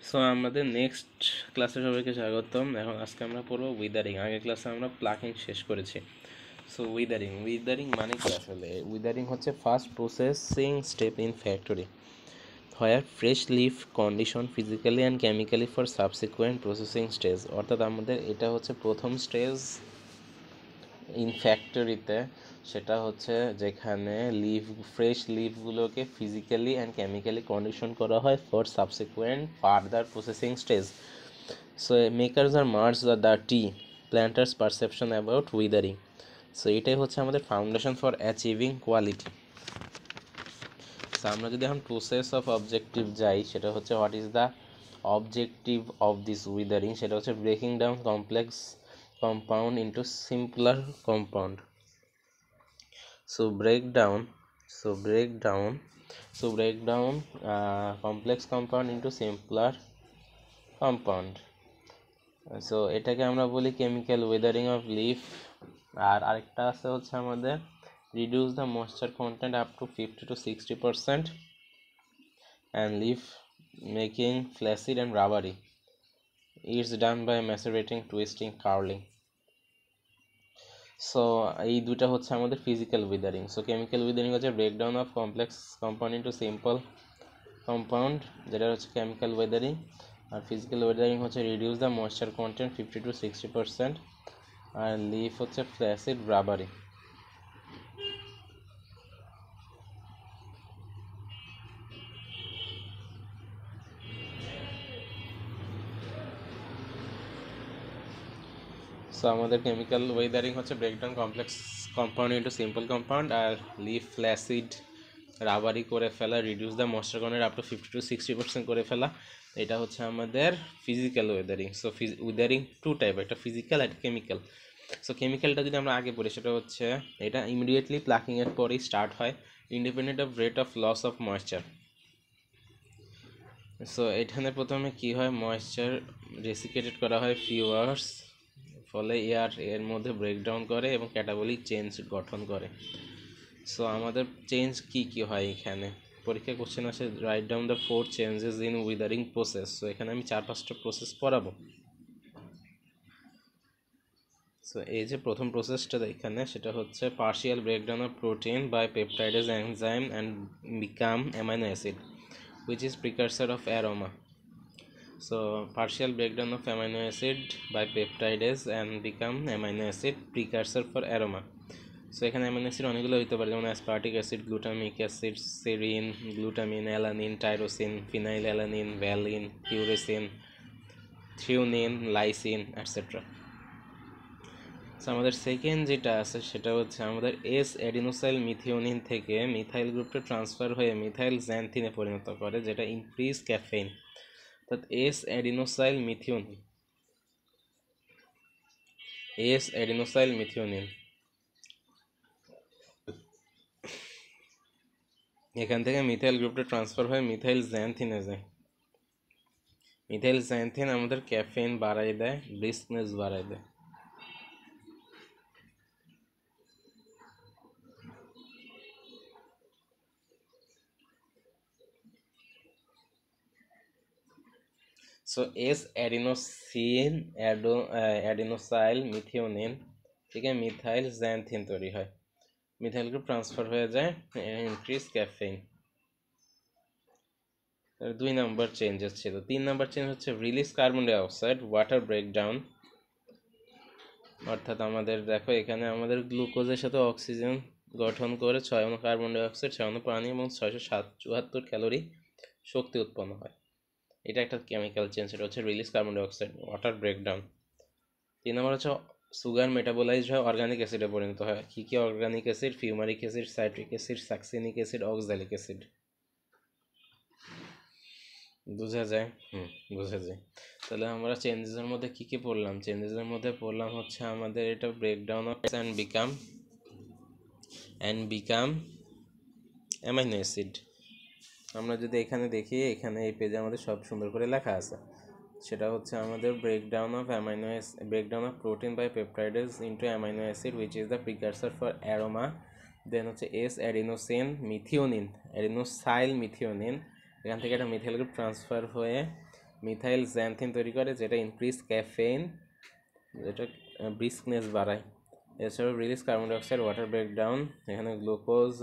So আমাদের next ক্লাসে সবাইকে স্বাগতম। আজকে আমরা পড়বো উইদারিং। আগের ক্লাসে আমরা প্লাকিং শেষ করেছি। সো উইদারিং মানে কি আসলে? উইদারিং হচ্ছে first processing step in factory where fresh leaf condition physically and chemically for subsequent processing stage. অর্থাৎ আমাদের এটা হচ্ছে প্রথম স্টেজ ইন ফ্যাক্টরিতে, সেটা হচ্ছে যেখানে ফ্রেশ লিফগুলোকে ফিজিক্যালি অ্যান্ড কেমিক্যালি কন্ডিশন করা হয় for subsequent further processing stage. So makers আর মার্স the tea planters perception about withering. So এটাই হচ্ছে আমাদের foundation for achieving quality. So আমরা যদি এখন প্রসেস অফ অবজেক্টিভ যাই, সেটা হচ্ছে what is the objective of this withering, সেটা হচ্ছে breaking down complex compound into simpler compound. Break down complex compound into simpler compound. So এটাকে আমরা বলি কেমিক্যাল ওয়েদারিং অফ লিফ। আর আরেকটা আছে হচ্ছে আমাদের reduce the moisture content up to 50-60% and leaf making flaccid and rubbery. It's done by macerating, twisting, curling. So এই দুটা হচ্ছে আমাদের physical withering. So chemical withering হচ্ছে breakdown of complex compound into simple compound, যেটা হচ্ছে chemical weathering. আর physical weathering হচ্ছে reduce the moisture content 50-60% আর লিফ হচ্ছে ফ্ল্যাসিড রাবারি। সো আমাদের কেমিক্যাল ওয়েদারিং হচ্ছে breakdown complex compound into simple compound আর লিফ ফ্ল্যাসিড রাবারি করে ফেলা, reduce the moisture content up to 50-60% করে ফেলা। এটা হচ্ছে আমাদের physical Wuthering. So weathering two type, একটা ফিজিক্যাল একটা কেমিক্যাল। সো কেমিক্যালটা যদি আমরা আগে পড়ি, সেটা হচ্ছে এটা ইমিডিয়েটলি প্লাকিংয়ের পরেই স্টার্ট হয়, independent of rate of loss of moisture. So এখানে প্রথমে কি হয়, ময়েশ্চার রেসিকেটেড করা হয় ফিউ আওয়ার্স, ফলে এর মধ্যে ব্রেকডাউন করে এবং ক্যাটাবলিক চেঞ্জ গঠন করে। সো আমাদের চেঞ্জ কি হয় এখানে পরীক্ষা কোশ্চেন আসে, write down the 4 changes in withering process. So এখানে আমি 4-5টা প্রসেস পড়াবো। সো এই যে প্রথম প্রসেসটা এখানে, সেটা হচ্ছে partial breakdown of protein by peptidase enzyme and become amino acid which is precursor of aroma. So partial breakdown of amino acid by peptidase and become amino acid precursor for aroma. So এখানে amino acid অনেকগুলো হতে পারে, যেমন aspartic acid, glutamic acid, serine, glutamine, alanine, tyrosine, phenyl alanine, valine, পিউরেসিন, threonine, lysine etcetera. So আমাদের second যেটা আছে, সেটা হচ্ছে আমাদের এস অ্যাডিনোসাইল মিথিওনিন থেকে মিথাইল গ্রুপটা ট্রান্সফার হয়ে মিথাইল জ্যান্থিনে পরিণত করে, যেটা ইনক্রিজ ক্যাফেইন। অর্থাৎ এস অ্যাডিনোসাইল মিথিওনিন এখান থেকে মিথাইল গ্রুপটা ট্রান্সফার হয়ে মিথাইল জ্যান্থিনে যায়। মিথাইল জ্যান্থিন আমাদের ক্যাফেইন বাড়াই দেয়, ব্রিস্কনেস বাড়াই দেয়। সো এস অ্যাডিনোসাইল মিথিওনিন থেকে মিথাইল জ্যান্থিন তৈরি হয়, মিথাইল গ্রুপ ট্রান্সফার হয়ে যায়, ইনক্রিজ ক্যাফেইন। 2 নম্বর চেঞ্জেস ছিল। 3 নম্বর চেঞ্জ হচ্ছে release carbon die oxide water breakdown. অর্থাৎ আমাদের দেখো এখানে আমাদের গ্লুকোজের সাথে অক্সিজেন গঠন করে 6 অণু কার্বন ডাই অক্সাইড, 6 অণু পানি এবং 674 ক্যালোরি শক্তি উৎপন্ন হয়। এটা একটা কেমিক্যাল চেঞ্জ, এটা হচ্ছে release carbon die oxide water breakdown. 3 নম্বর হচ্ছে সুগার মেটাবোলাইজড হয় অর্গানিক অ্যাসিডে পরিণত হয়। কি organic acid? Fumaric acid, citric acid, succinic acid, oxalic acid. বোঝা যায়? বোঝা যায়। তাহলে আমরা চেঞ্জেসের মধ্যে কি পড়লাম? চেঞ্জেসের মধ্যে পড়লাম হচ্ছে আমাদের এটা breakdown of and become amino acid. আমরা যদি এখানে দেখি, এখানে এই পেজে আমাদের সব সুন্দর করে লেখা আছে। সেটা হচ্ছে আমাদের breakdown of protein by peptidase into amino acid which is the precursor for aroma. Then হচ্ছে এস অ্যাডিনোসাইল মিথিওনিন, এখান থেকে একটা মিথাইল গ্রুপ ট্রান্সফার হয়ে মিথাইল জ্যান্থিন তৈরি করে, যেটা ইনক্রিজ ক্যাফেইন, যেটা ব্রিস্কনেস বাড়ায়। এছাড়াও release carbon dioxide, water breakdown, এখানে গ্লুকোজ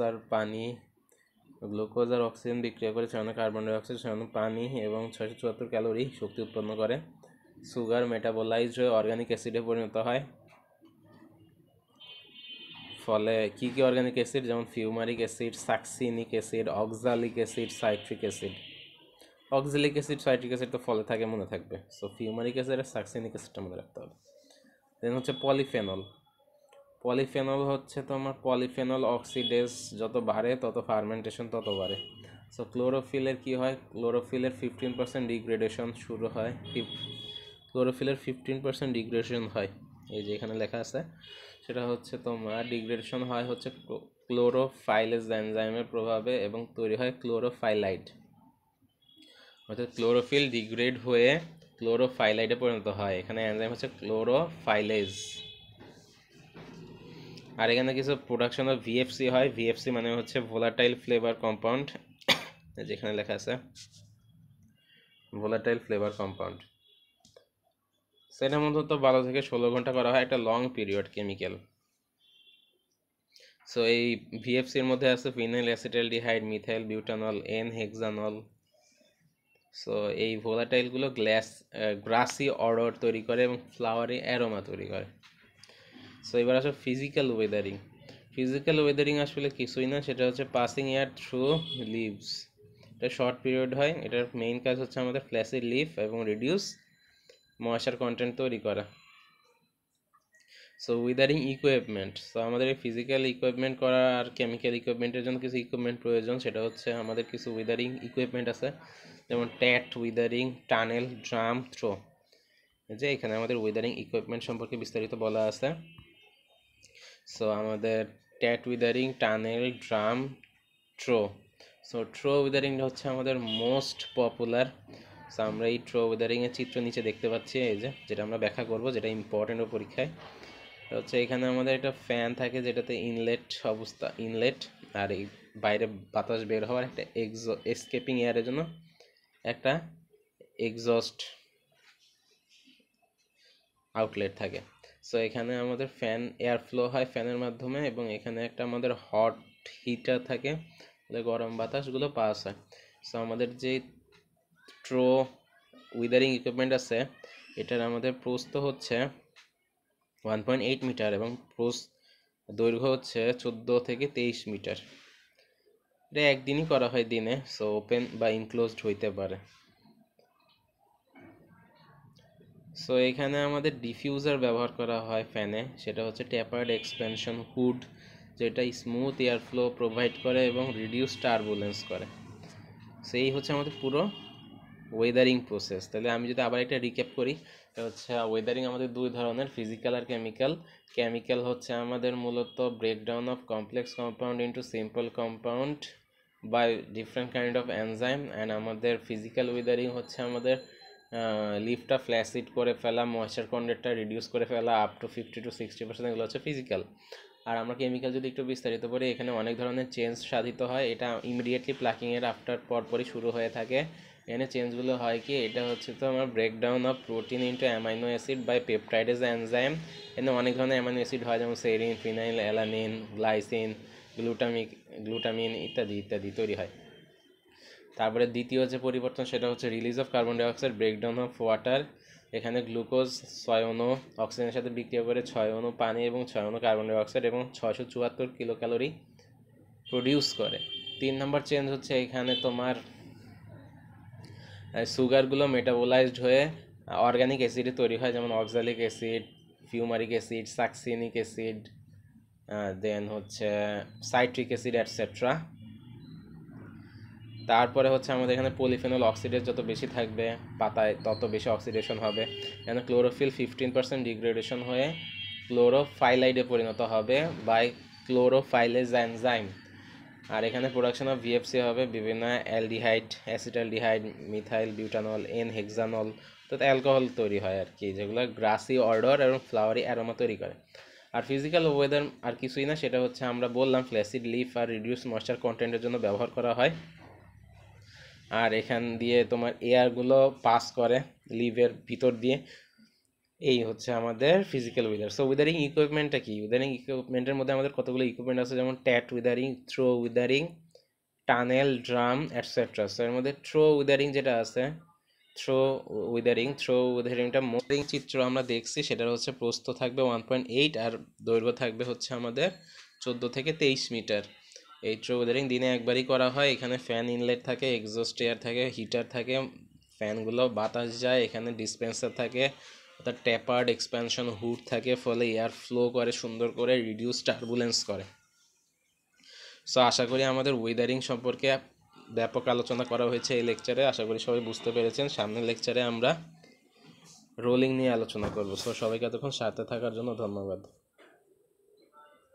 আর অক্সিজেন বিক্রিয়া করে 6 কার্বন ডাইঅক্সাইড, 6 পানি এবং 674 ক্যালোরি শক্তি উৎপন্ন করে। সুগার মেটাবোলাইজড হয়ে অর্গানিক অ্যাসিডে পরিণত হয়। ফলে কি কি অর্গানিক অ্যাসিড, যেমন fumaric acid, succinic acid, oxalic acid, citric acid. Oxalic acid, citric acid তো ফলে থাকে, মনে থাকবে। সো ফিউমারিক অ্যাসিড আর সাকসিনিক অ্যাসিডটা মনে রাখতে হবে। দেন হচ্ছে পলিফেনল হচ্ছে তোমার পলিফেনল অক্সিডেজ যত বাড়ে তত ফার্মেন্টেশন তত বাড়ে। সো ক্লোরোফিলের কি হয়, ক্লোরোফিলের 15% ডিগ্রেডেশন শুরু হয়, ক্লোরোফিলের 15% ডিগ্রেডেশন হয়, এই যে এখানে লেখা আছে। সেটা হচ্ছে তোমার ডিগ্রেডেশন হয় হচ্ছে ক্লোরোফাইলেজ এনজাইমের প্রভাবে এবং তৈরি হয় ক্লোরোফাইলাইড। অর্থাৎ ক্লোরোফিল ডিগ্রেড হয়ে ক্লোরোফাইলাইডে পরিণত হয়। এখানে এনজাইম হচ্ছে ক্লোরোফাইলেজ। আর এখানে কিছু প্রোডাকশন অফ ভিএফসি হয়। ভিএফসি মানে হচ্ছে ভোলাটাইল ফ্লেভার কম্পাউন্ড, যেখানে লেখা আছে ভোলাটাইল ফ্লেভার কম্পাউন্ড। সেটা মূলত 12 থেকে 16 ঘন্টা করা হয়, একটা লং পিরিয়ড কেমিক্যাল। সো এই ভিএফসির মধ্যে আছে phenyl acetaldehyde, methyl butanol, N hexanol. So এই ভোলাটাইলগুলো গ্রাসি অডর তৈরি করে এবং ফ্লাওয়ারি অ্যারোমা তৈরি করে। সো এবার আসো ফিজিক্যাল ওয়েদারিং আসলে কিছুই না, সেটা হচ্ছে পাসিং এয়ার থ্রু লিভস। এটা শর্ট পিরিয়ড হয়। এটার মেইন কাজ হচ্ছে আমাদের ফ্ল্যাসিড লিফ এবং রিডিউস ময়েশ্চার কন্টেন্ট তৈরি করা। সো ওয়েদারিং ইকুইপমেন্ট, সো আমাদের এই ফিজিক্যাল ইকুইপমেন্ট করা আর কেমিক্যাল ইকুইপমেন্টের জন্য কিছু ইকুইপমেন্ট প্রয়োজন। সেটা হচ্ছে আমাদের কিছু ওয়েদারিং ইকুইপমেন্ট আছে, যেমন ট্যাট, ওয়েদারিং, টানেল, ড্রাম, থ্রো। যে এখানে আমাদের ওয়েদারিং ইকুইপমেন্ট সম্পর্কে বিস্তারিত বলা আছে। সো আমাদের tat weathering, tunnel, drum, trough. So trough ওয়েদারিংটা হচ্ছে আমাদের মোস্ট পপুলার। সো আমরা এই থ্রো ওয়েদারিংয়ের চিত্র নিচে দেখতে পাচ্ছি, এই যে যেটা আমরা ব্যাখ্যা করব, যেটা ইম্পর্টেন্ট পরীক্ষায়। হচ্ছে এখানে আমাদের একটা ফ্যান থাকে, যেটাতে ইনলেট আর এই বাইরে বাতাস বের হওয়ার একটা এসকেপিং এয়ারের জন্য একটা এক্সস্ট আউটলেট থাকে। সো এখানে আমাদের ফ্যান এয়ার ফ্লো হয় ফ্যানের মাধ্যমে, এবং এখানে একটা আমাদের হট হিটার থাকে, গরম বাতাসগুলো পাস হয়। সো আমাদের যে থ্রো ওয়েদারিং ইকুইপমেন্ট আছে, এটার আমাদের প্রস্থ হচ্ছে 1.8 মিটার এবং দৈর্ঘ্য হচ্ছে 14 থেকে 23 মিটার। এটা একদিনই করা হয় দিনে। সো ওপেন বা ইনক্লোজড হইতে পারে। সো এখানে আমাদের ডিফিউজার ব্যবহার করা হয় ফ্যানে, সেটা হচ্ছে ট্যাপার্ড এক্সপেনশন হুড, যেটা স্মুথ এয়ার ফ্লো প্রোভাইড করে এবং রিডিউস টার্বুলেন্স করে। সেই হচ্ছে আমাদের পুরো ওয়েদারিং প্রসেস। তাহলে আমি যদি আবার একটা রিক্যাপ করি, এটা হচ্ছে ওয়েদারিং আমাদের দুই ধরনের, ফিজিক্যাল আর কেমিক্যাল হচ্ছে আমাদের মূলত breakdown of complex compound into simple compound by different kind of enzyme. And আমাদের ফিজিক্যাল ওয়েদারিং হচ্ছে আমাদের লিফটা ফ্ল্যাসিড করে ফেলা, ময়েশ্চার কন্টেন্টটা রিডিউস করে ফেলা আপ টু 50 to 60%, এগুলো হচ্ছে ফিজিক্যাল। আর আমরা কেমিক্যাল যদি একটু বিস্তারিত করি, এখানে অনেক ধরনের চেঞ্জ সাধিত হয়। এটা ইমিডিয়েটলি প্লাকিংয়ের পরপরই শুরু হয়ে থাকে। এখানে চেঞ্জগুলো হয় কি, এটা হচ্ছে তো আমার breakdown of protein into amino acid by peptidase enzyme. এখানে অনেক ধরনের অ্যামাইনো অ্যাসিড হয়, যেমন serine, phenylalanine, glycine, glutamine ইত্যাদি ইত্যাদি তৈরি হয়। তারপরে দ্বিতীয় যে পরিবর্তন, সেটা হচ্ছে release of carbon dioxide, breakdown of water. এখানে গ্লুকোজ 6 অণু অক্সিজেনের সাথে বিক্রিয়া করে 6 অণু পানি এবং 6 অণু কার্বন ডাইঅক্সাইড এবং 674 কিলো ক্যালোরি প্রডিউস করে। 3 নম্বর চেঞ্জ হচ্ছে এখানে তোমার সুগারগুলো মেটাবোলাইজড হয়ে অর্গানিক অ্যাসিডে তৈরি হয়, যেমন oxalic acid, fumaric acid, succinic acid, then হচ্ছে সাইট্রিক অ্যাসিড অ্যাটসেট্রা। তারপরে হচ্ছে আমাদের এখানে পলিফেনল অক্সিডেজ যত বেশি থাকবে পাতায়, তত বেশি অক্সিডেশন হবে। এখানে ক্লোরোফিল 15% ডিগ্রেডেশন হয়ে ক্লোরোফাইলাইডে পরিণত হবে বাই ক্লোরোফাইলেজ এনজাইম। আর এখানে প্রোডাকশন অফ ভিএফসি হবে, বিভিন্ন aldehyde, acetaldehyde, methyl butanol, N hexanol, তো অ্যালকোহল তৈরি হয় আর কি, যেগুলো গ্রাসি অডর এবং ফ্লাওয়ারি অ্যারোমা তৈরি করে। আর ফিজিক্যাল ওয়েদার আর কিছুই না, সেটা হচ্ছে আমরা বললাম ফ্ল্যাসিড লিফ আর রিডিউস ময়েশ্চার কন্টেন্টের জন্য ব্যবহার করা হয়। আর এখান দিয়ে তোমার এয়ারগুলো পাস করে লিভের ভিতর দিয়ে। এই হচ্ছে আমাদের ফিজিক্যাল উইদার। সো উইদারিং ইকুইপমেন্টটা কি? উইদারিং ইকুইপমেন্টের মধ্যে আমাদের কতগুলো ইকুইপমেন্ট আছে, যেমন tat withering, trough withering, tunnel, drum etcetera. So এর মধ্যে থ্রো উইদারিং যেটা আছে, থ্রো উইদারিংটা মোদারিং চিত্র আমরা দেখছি, সেটার হচ্ছে প্রস্থ থাকবে 1.8 আর দৈর্ঘ্য থাকবে হচ্ছে আমাদের 14 থেকে 23 মিটার। এই থ্রো উইদারিং দিনে একবারই করা হয়। এখানে ফ্যান ইনলেট থাকে, এক্সস্ট এয়ার থাকে, হিটার থাকে, ফ্যানগুলো বাতাস যায়, এখানে ডিসপেন্সার থাকে, অর্থাৎ ট্যাপার্ড এক্সপ্যানশন হুড থাকে, ফলে এয়ার ফ্লো করে সুন্দর করে, রিডিউস টার্বুলেন্স করে। সো আশা করি আমাদের ওয়েদারিং সম্পর্কে ব্যাপক আলোচনা করা হয়েছে এই লেকচারে। আশা করি সবাই বুঝতে পেরেছেন। সামনের লেকচারে আমরা রোলিং নিয়ে আলোচনা করব। সো সবাইকে এতক্ষণ সাথে থাকার জন্য ধন্যবাদ।